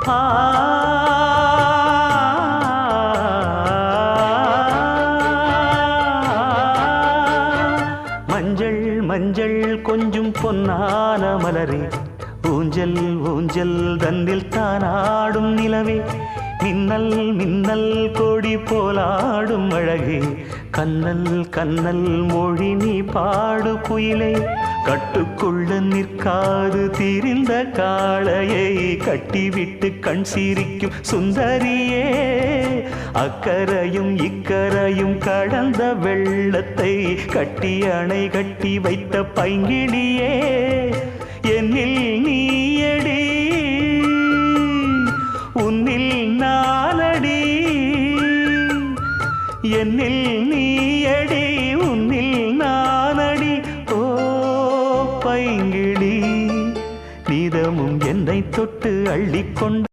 ஆ மஞ்சள் மஞ்சள் கொஞ்சம் பொன்னான மலரே, ஊஞ்சல் ஊஞ்சல் தன்னில் தானாடும் நிலவே, மின்னல் மின்னல் கொடி போலாடும் அழகே, கண்ணல் கண்ணல் மொழி நீ பாடு குயிலே, கட்டுக்குள்ள நிற்காது திரிந்த காளையை கட்டிவிட்டு கண் சிரிக்கும் சுந்தரியே, அக்கரையும் இக்கரையும் கடந்த வெள்ளத்தை கட்டி அணை கட்டி வைத்த பைங்கிளியே, என்னில் நீயடி உன்னில் நானடி, என்னில் நீயடி உன்னில் நானடி. ஓ பைங்கிளி, நீதமும் என்னை தொட்டு அள்ளிக்கொண்டு